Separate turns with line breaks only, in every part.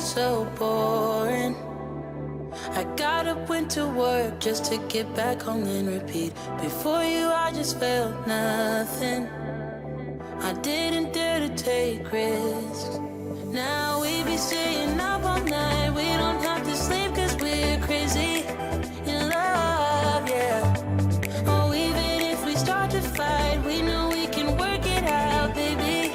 was so boring. I got up, went to work just to get back home and repeat. Before you, I just felt nothing. I didn't dare to take risks. Now we be staying up all night. We don't have to sleep cause we're crazy in love, yeah. Oh, even if we start to fight, we know we can work it out, baby.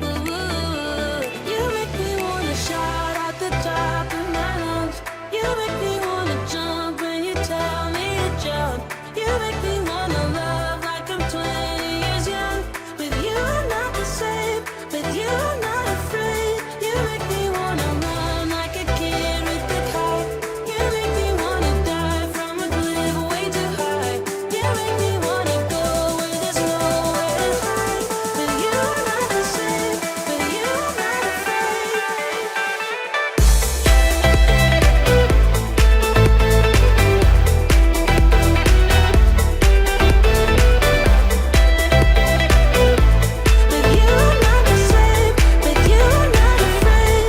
Ooh, you make me wanna shout out the top of my lungs. You make me wanna jump when you tell me to jump. You make me wanna love like I'm 20 years young. With you I'm not the same, with you I'm not afraid. You make me wanna run like a kid with the kite. You make me wanna die from a cliff way too high. You make me wanna go where there's nowhere to hide. With you I'm not the same, with you I'm not afraid. With you I'm not the same, with you I'm not afraid.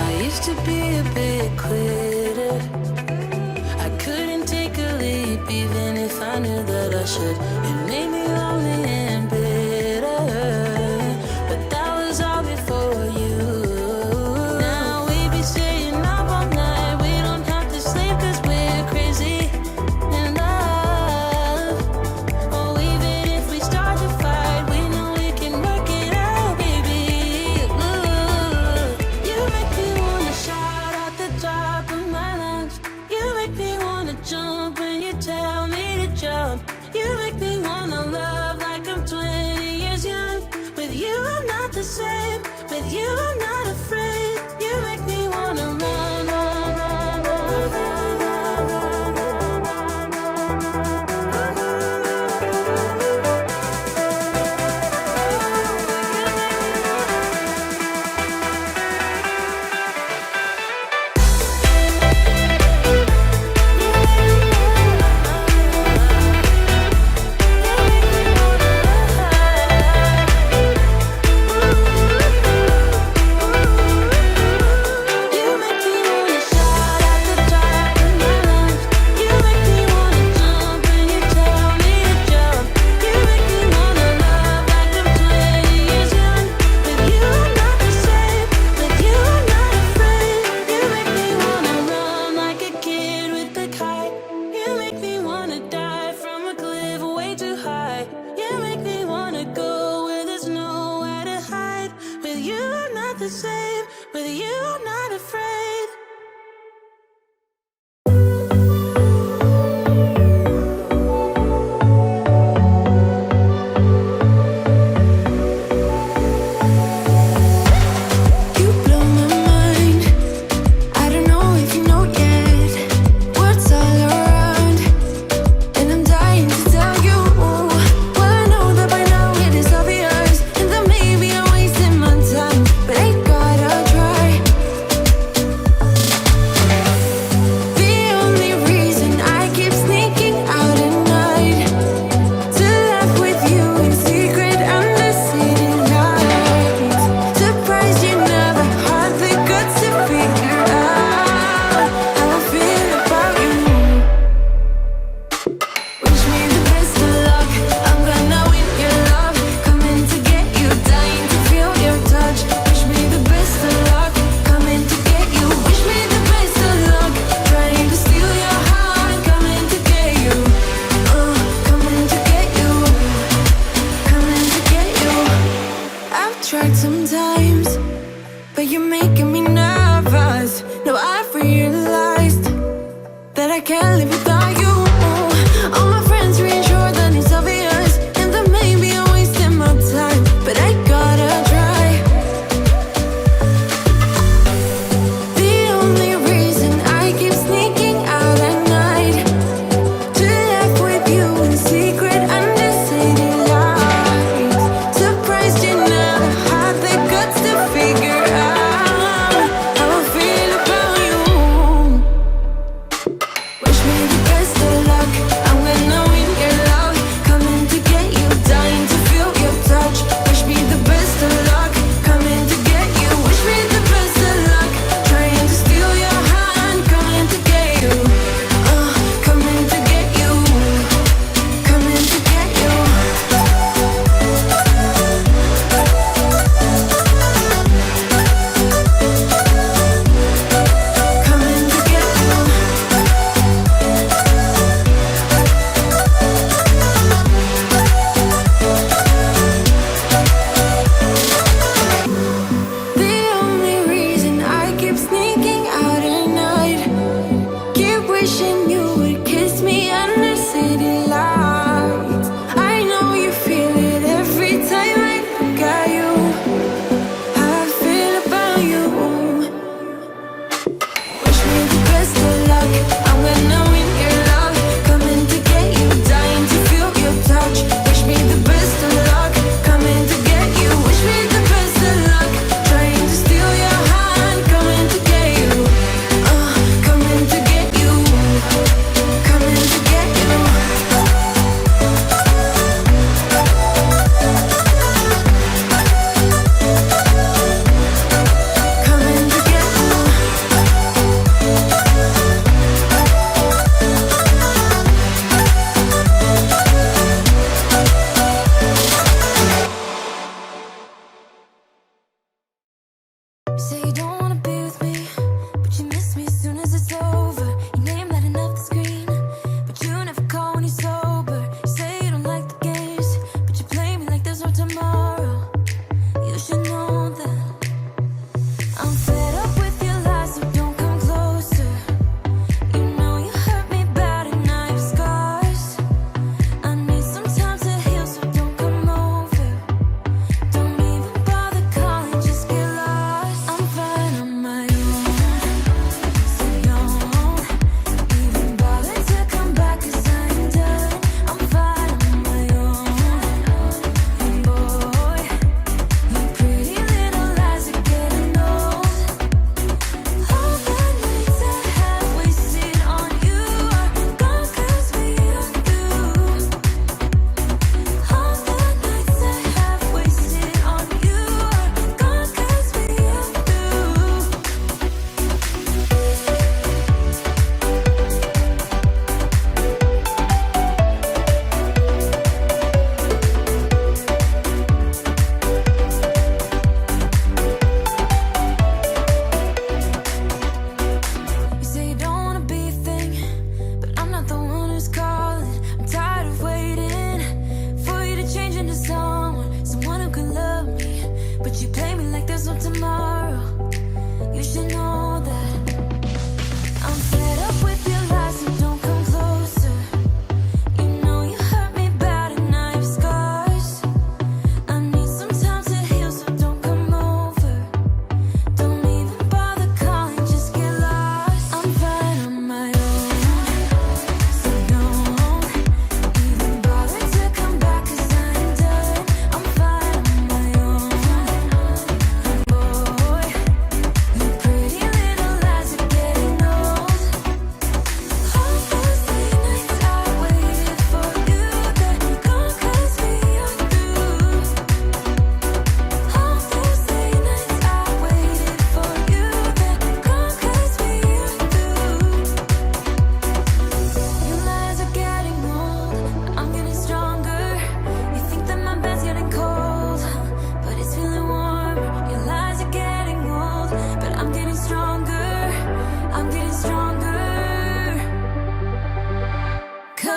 I used to be a big quitter. I couldn't take a leap even if I knew that I should. It made me lonely and bitter, but that was all before you. Now we be staying up all night. We don't have to sleep cause we're crazy in love. Oh, even if we start to fight, we know we can work it out, baby. Ooh, you make me wanna shout out the top of my lungs. You make me wanna jump when you tell me to jump. You make me wanna love like I'm 20 years young. With you I'm not the same, with you I'm not afraid. You make me wanna run, run, run, run, run, run, You make me wanna shout out the top of my lungs. You make me wanna jump when you tell me to jump. You make me wanna love like I'm 20 years young. With you I'm not the same, with you I'm not afraid. You make me wanna run like a kid with the kite. You make me wanna die from a cliff way too high. You make me wanna go where there's nowhere to hide. With you I'm not the same, with you I'm not afraid. You blow my mind. I don't know if you know yet. Words all around, and I'm dying to tell you. Well, I know that by now it is obvious, and that maybe I'm wasting my time, but I gotta try.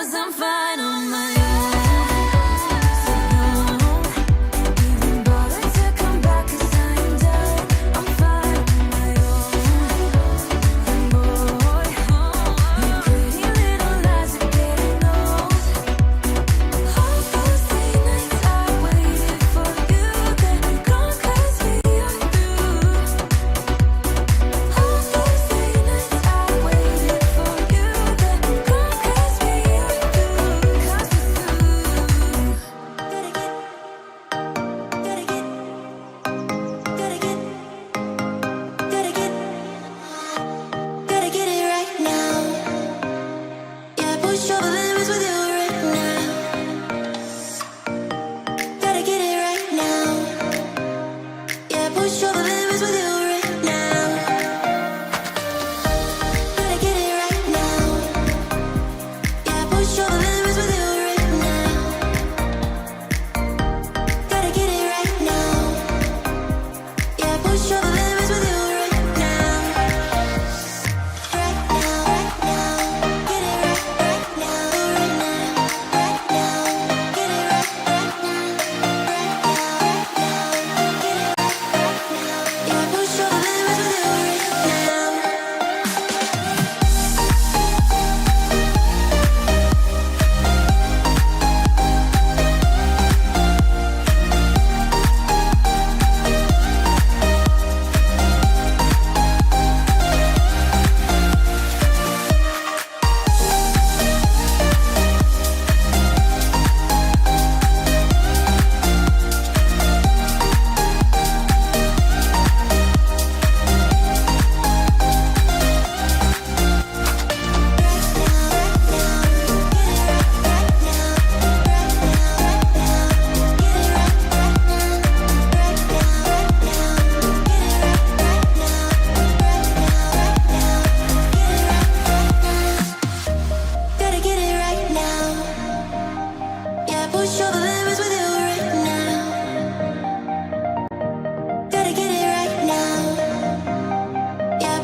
'cause I'm fine on my own.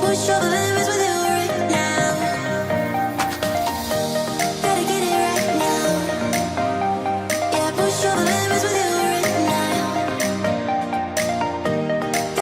Push over the limits.